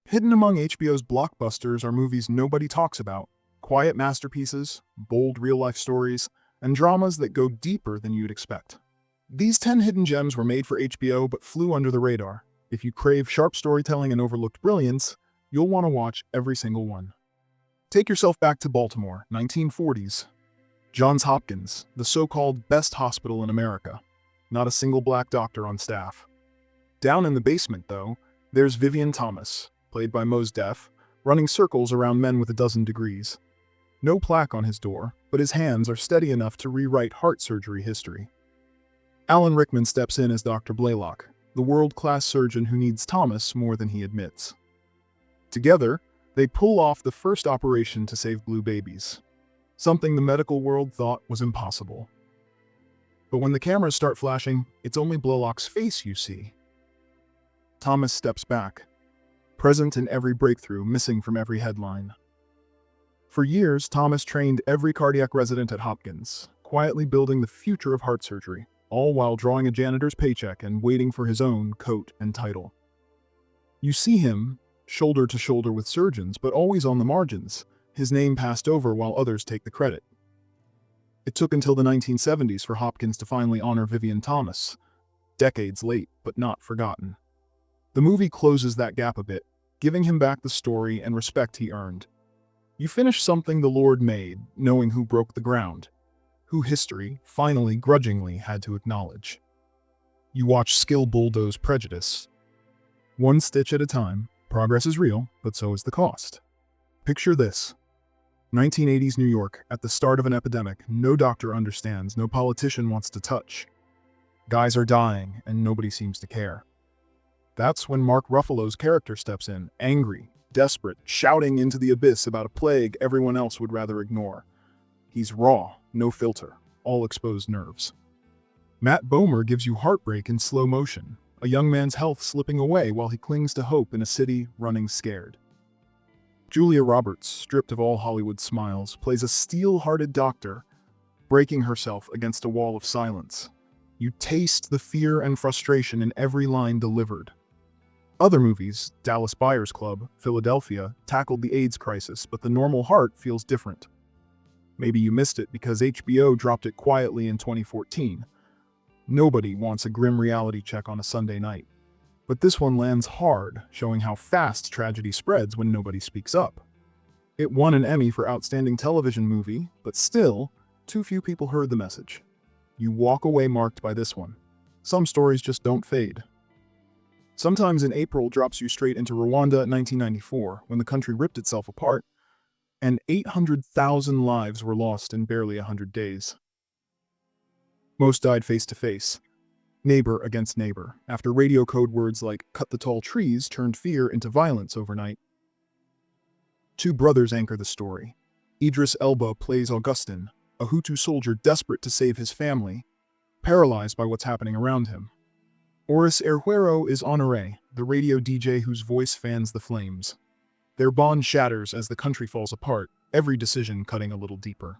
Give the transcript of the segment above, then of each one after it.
Hidden among HBO's blockbusters are movies nobody talks about, quiet masterpieces, bold real-life stories, and dramas that go deeper than you'd expect. These 10 hidden gems were made for HBO but flew under the radar. If you crave sharp storytelling and overlooked brilliance, you'll want to watch every single one. Take yourself back to Baltimore, 1940s. Johns Hopkins, the so-called best hospital in America. Not a single black doctor on staff. Down in the basement, though, there's Vivian Thomas, played by Mos Def, running circles around men with a dozen degrees. No plaque on his door, but his hands are steady enough to rewrite heart surgery history. Alan Rickman steps in as Dr. Blaylock, the world-class surgeon who needs Thomas more than he admits. Together, they pull off the first operation to save blue babies, something the medical world thought was impossible. But when the cameras start flashing, it's only Blaylock's face you see. Thomas steps back, present in every breakthrough, missing from every headline. For years, Thomas trained every cardiac resident at Hopkins, quietly building the future of heart surgery, all while drawing a janitor's paycheck and waiting for his own coat and title. You see him, shoulder to shoulder with surgeons, but always on the margins, his name passed over while others take the credit. It took until the 1970s for Hopkins to finally honor Vivian Thomas, decades late but not forgotten. The movie closes that gap a bit, giving him back the story and respect he earned. You finish something the Lord made, knowing who broke the ground, who history, finally grudgingly, had to acknowledge. You watch skill bulldoze prejudice. One stitch at a time, progress is real, but so is the cost. Picture this. 1980s New York, at the start of an epidemic, no doctor understands, no politician wants to touch. Guys are dying, and nobody seems to care. That's when Mark Ruffalo's character steps in, angry, desperate, shouting into the abyss about a plague everyone else would rather ignore. He's raw, no filter, all exposed nerves. Matt Bomer gives you heartbreak in slow motion, a young man's health slipping away while he clings to hope in a city running scared. Julia Roberts, stripped of all Hollywood smiles, plays a steel-hearted doctor, breaking herself against a wall of silence. You taste the fear and frustration in every line delivered. Other movies, Dallas Buyers Club, Philadelphia, tackled the AIDS crisis, but The Normal Heart feels different. Maybe you missed it because HBO dropped it quietly in 2014. Nobody wants a grim reality check on a Sunday night. But this one lands hard, showing how fast tragedy spreads when nobody speaks up. It won an Emmy for Outstanding Television Movie, but still, too few people heard the message. You walk away marked by this one. Some stories just don't fade. Sometimes in April drops you straight into Rwanda 1994, when the country ripped itself apart, and 800,000 lives were lost in barely 100 days. Most died face to face, neighbor against neighbor, after radio code words like "cut the tall trees" turned fear into violence overnight. Two brothers anchor the story. Idris Elba plays Augustin, a Hutu soldier desperate to save his family, paralyzed by what's happening around him. Oris Erhuero is Honoré, the radio DJ whose voice fans the flames. Their bond shatters as the country falls apart, every decision cutting a little deeper.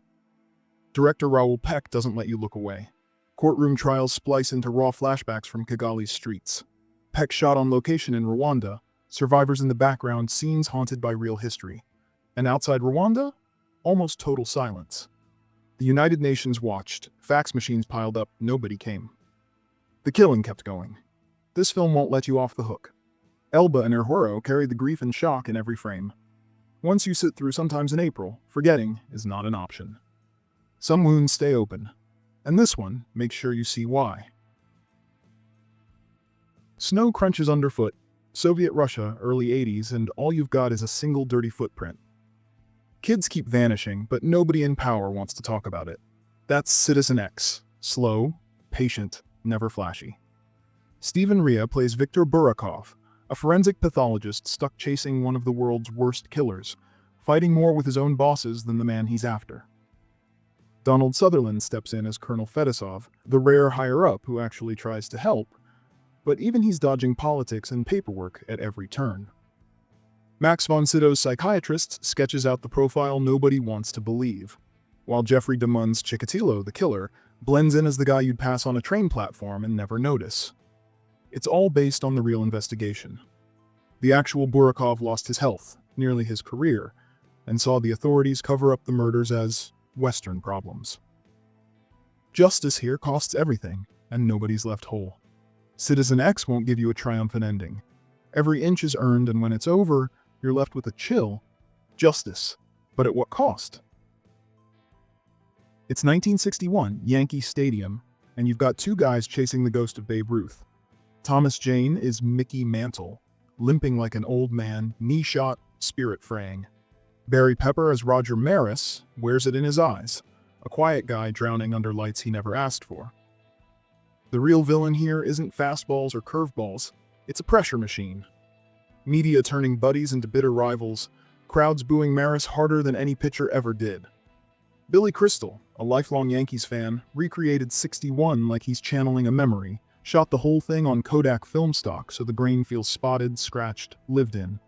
Director Raoul Peck doesn't let you look away. Courtroom trials splice into raw flashbacks from Kigali's streets. Peck shot on location in Rwanda, survivors in the background, scenes haunted by real history. And outside Rwanda, almost total silence. The United Nations watched, fax machines piled up, nobody came. The killing kept going. This film won't let you off the hook. Elba and Erhuero carried the grief and shock in every frame. Once you sit through sometimes in April, forgetting is not an option. Some wounds stay open, and this one makes sure you see why. Snow crunches underfoot, Soviet Russia, early 80s, and all you've got is a single dirty footprint. Kids keep vanishing, but nobody in power wants to talk about it. That's Citizen X. Slow, patient, never flashy. Stephen Rea plays Viktor Burakov, a forensic pathologist stuck chasing one of the world's worst killers, fighting more with his own bosses than the man he's after. Donald Sutherland steps in as Colonel Fedosov, the rare higher-up who actually tries to help, but even he's dodging politics and paperwork at every turn. Max von Sydow's psychiatrist sketches out the profile nobody wants to believe, while Jeffrey DeMunn's Chikatilo, the killer, blends in as the guy you'd pass on a train platform and never notice. It's all based on the real investigation. The actual Burakov lost his health, nearly his career, and saw the authorities cover up the murders as Western problems. Justice here costs everything, and nobody's left whole. Citizen X won't give you a triumphant ending. Every inch is earned, and when it's over, you're left with a chill justice. But at what cost? It's 1961, Yankee Stadium, and you've got two guys chasing the ghost of Babe Ruth. Thomas Jane is Mickey Mantle, limping like an old man, knee shot, spirit fraying. Barry Pepper as Roger Maris wears it in his eyes, a quiet guy drowning under lights he never asked for. The real villain here isn't fastballs or curveballs, it's a pressure machine. Media turning buddies into bitter rivals, crowds booing Maris harder than any pitcher ever did. Billy Crystal, a lifelong Yankees fan, recreated 61 like he's channeling a memory, shot the whole thing on Kodak film stock so the grain feels spotted, scratched, lived in.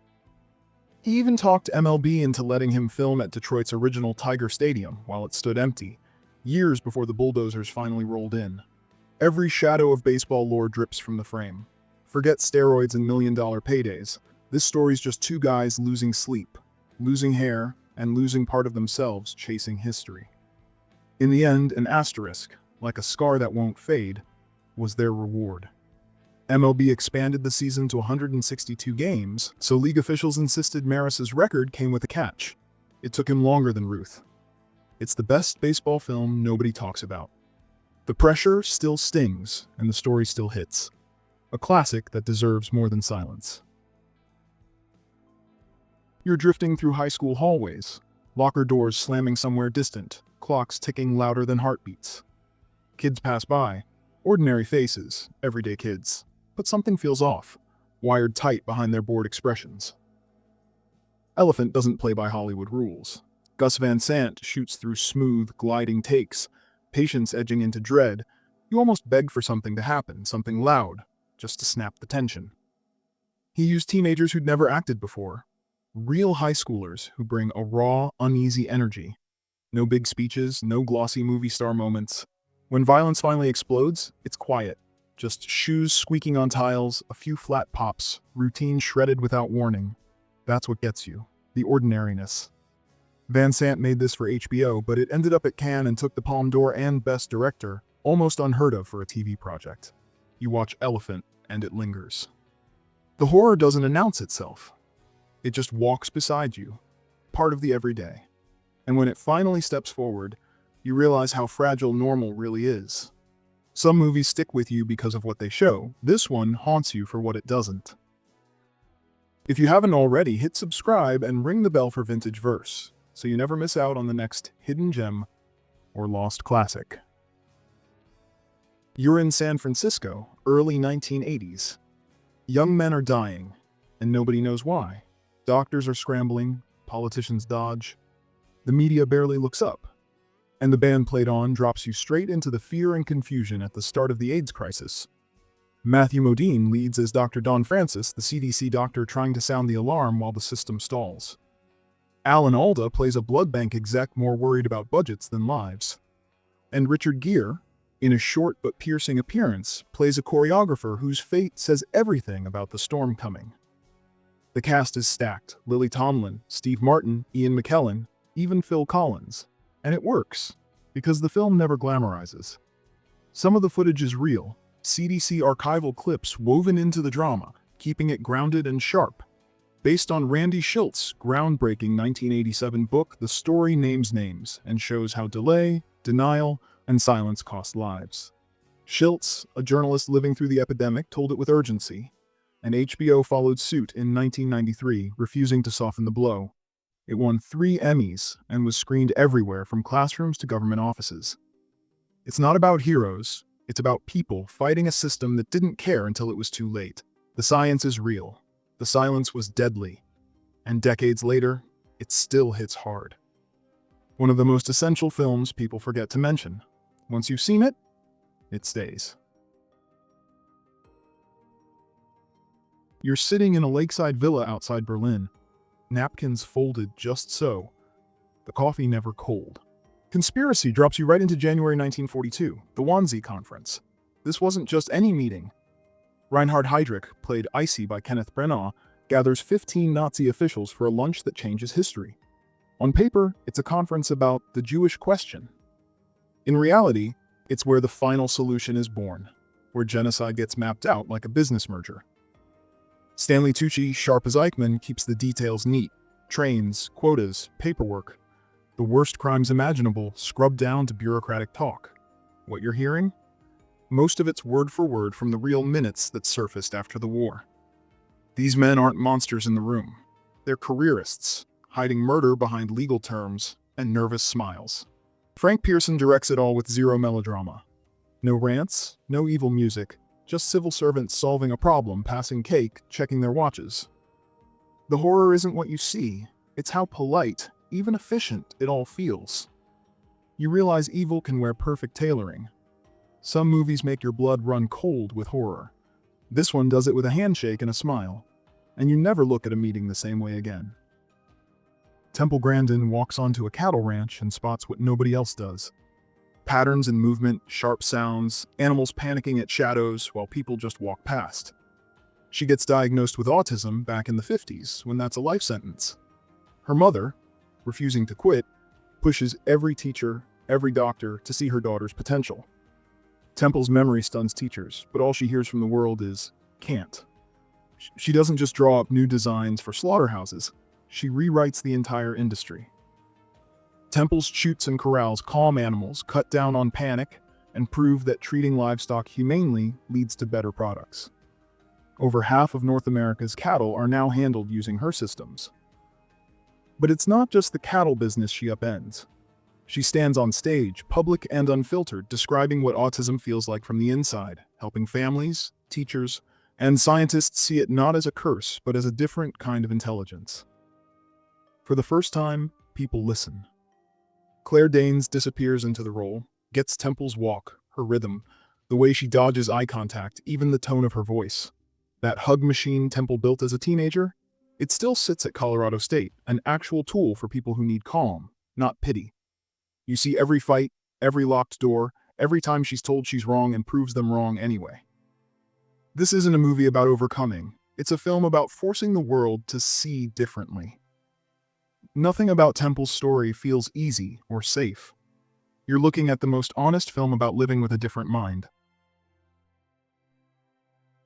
He even talked MLB into letting him film at Detroit's original Tiger Stadium while it stood empty, years before the bulldozers finally rolled in. Every shadow of baseball lore drips from the frame. Forget steroids and million-dollar paydays. This story's just two guys losing sleep, losing hair, and losing part of themselves chasing history. In the end, an asterisk, like a scar that won't fade, was their reward. MLB expanded the season to 162 games, so league officials insisted Maris's record came with a catch. It took him longer than Ruth. It's the best baseball film nobody talks about. The pressure still stings, and the story still hits. A classic that deserves more than silence. You're drifting through high school hallways, locker doors slamming somewhere distant, clocks ticking louder than heartbeats. Kids pass by, ordinary faces, everyday kids, but something feels off, wired tight behind their bored expressions. Elephant doesn't play by Hollywood rules. Gus Van Sant shoots through smooth, gliding takes, patience edging into dread. You almost beg for something to happen, something loud, just to snap the tension. He used teenagers who'd never acted before. Real high schoolers who bring a raw, uneasy energy. No big speeches, no glossy movie star moments. When violence finally explodes, it's quiet. Just shoes squeaking on tiles, a few flat pops, routine shredded without warning. That's what gets you, the ordinariness. Van Sant made this for HBO, but it ended up at Cannes and took the Palme d'Or and Best Director, almost unheard of for a TV project. You watch Elephant, and it lingers. The horror doesn't announce itself. It just walks beside you, part of the everyday. And when it finally steps forward, you realize how fragile normal really is. Some movies stick with you because of what they show. This one haunts you for what it doesn't. If you haven't already, hit subscribe and ring the bell for VintageVerse, so you never miss out on the next hidden gem or lost classic. You're in San Francisco, early 1980s. Young men are dying, and nobody knows why. Doctors are scrambling, politicians dodge. The media barely looks up. And the band played on drops you straight into the fear and confusion at the start of the AIDS crisis. Matthew Modine leads as Dr. Don Francis, the CDC doctor trying to sound the alarm while the system stalls. Alan Alda plays a blood bank exec more worried about budgets than lives. And Richard Gere, in a short but piercing appearance, plays a choreographer whose fate says everything about the storm coming. The cast is stacked: Lily Tomlin, Steve Martin, Ian McKellen, even Phil Collins. And it works, because the film never glamorizes. Some of the footage is real, CDC archival clips woven into the drama, keeping it grounded and sharp. Based on Randy Schilt's groundbreaking 1987 book, the story names names and shows how delay, denial, and silence cost lives. Schiltz, a journalist living through the epidemic, told it with urgency, and HBO followed suit in 1993, refusing to soften the blow. It won 3 Emmys and was screened everywhere from classrooms to government offices. It's not about heroes, it's about people fighting a system that didn't care until it was too late. The science is real. The silence was deadly. And decades later, it still hits hard. One of the most essential films people forget to mention. Once you've seen it, it stays. You're sitting in a lakeside villa outside Berlin. Napkins folded just so. The coffee never cold. Conspiracy drops you right into January 1942, the Wannsee Conference. This wasn't just any meeting. Reinhard Heydrich, played Icy by Kenneth Branagh, gathers 15 Nazi officials for a lunch that changes history. On paper, it's a conference about the Jewish question. In reality, it's where the final solution is born, where genocide gets mapped out like a business merger. Stanley Tucci, sharp as Eichmann, keeps the details neat. Trains, quotas, paperwork. The worst crimes imaginable, scrubbed down to bureaucratic talk. What you're hearing? Most of it's word for word from the real minutes that surfaced after the war. These men aren't monsters in the room. They're careerists, hiding murder behind legal terms and nervous smiles. Frank Pearson directs it all with zero melodrama. No rants, no evil music, just civil servants solving a problem, passing cake, checking their watches. The horror isn't what you see, it's how polite, even efficient, it all feels. You realize evil can wear perfect tailoring. Some movies make your blood run cold with horror. This one does it with a handshake and a smile, and you never look at a meeting the same way again. Temple Grandin walks onto a cattle ranch and spots what nobody else does. Patterns in movement, sharp sounds, animals panicking at shadows while people just walk past. She gets diagnosed with autism back in the 50s, when that's a life sentence. Her mother, refusing to quit, pushes every teacher, every doctor to see her daughter's potential. Temple's memory stuns teachers, but all she hears from the world is, can't. She doesn't just draw up new designs for slaughterhouses, she rewrites the entire industry. Temple's chutes and corrals calm animals, cut down on panic, and prove that treating livestock humanely leads to better products. Over half of North America's cattle are now handled using her systems. But it's not just the cattle business she upends. She stands on stage, public and unfiltered, describing what autism feels like from the inside, helping families, teachers, and scientists see it not as a curse, but as a different kind of intelligence. For the first time, people listen. Claire Danes disappears into the role, gets Temple's walk, her rhythm, the way she dodges eye contact, even the tone of her voice. That hug machine Temple built as a teenager, it still sits at Colorado State, an actual tool for people who need calm, not pity. You see every fight, every locked door, every time she's told she's wrong and proves them wrong anyway. This isn't a movie about overcoming, it's a film about forcing the world to see differently. Nothing about Temple's story feels easy or safe. You're looking at the most honest film about living with a different mind.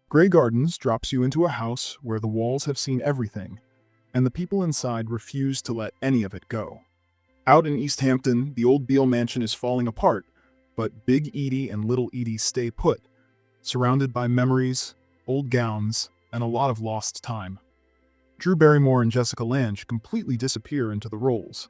Grey Gardens drops you into a house where the walls have seen everything, and the people inside refuse to let any of it go. Out in East Hampton, the old Beale mansion is falling apart, but Big Edie and Little Edie stay put, surrounded by memories, old gowns, and a lot of lost time. Drew Barrymore and Jessica Lange completely disappear into the roles.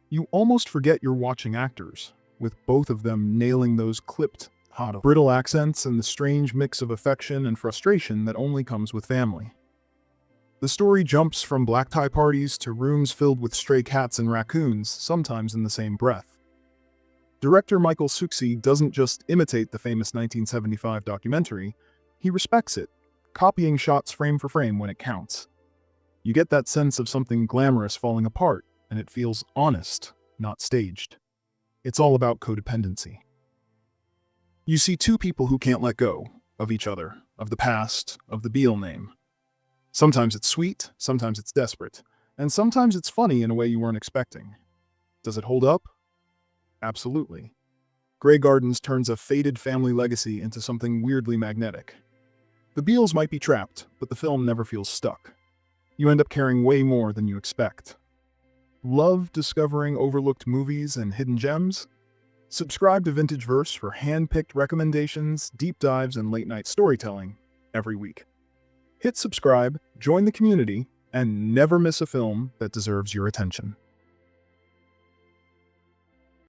You almost forget you're watching actors, with both of them nailing those clipped, hot, brittle accents and the strange mix of affection and frustration that only comes with family. The story jumps from black tie parties to rooms filled with stray cats and raccoons, sometimes in the same breath. Director Michael Suksi doesn't just imitate the famous 1975 documentary, he respects it, copying shots frame for frame when it counts. You get that sense of something glamorous falling apart, and it feels honest, not staged. It's all about codependency. You see two people who can't let go of each other, of the past, of the Beale name. Sometimes it's sweet, sometimes it's desperate, and sometimes it's funny in a way you weren't expecting. Does it hold up? Absolutely. Grey Gardens turns a faded family legacy into something weirdly magnetic. The Beales might be trapped, but the film never feels stuck. You end up caring way more than you expect. Love discovering overlooked movies and hidden gems? Subscribe to VintageVerse for hand-picked recommendations, deep dives, and late-night storytelling every week. Hit subscribe, join the community, and never miss a film that deserves your attention.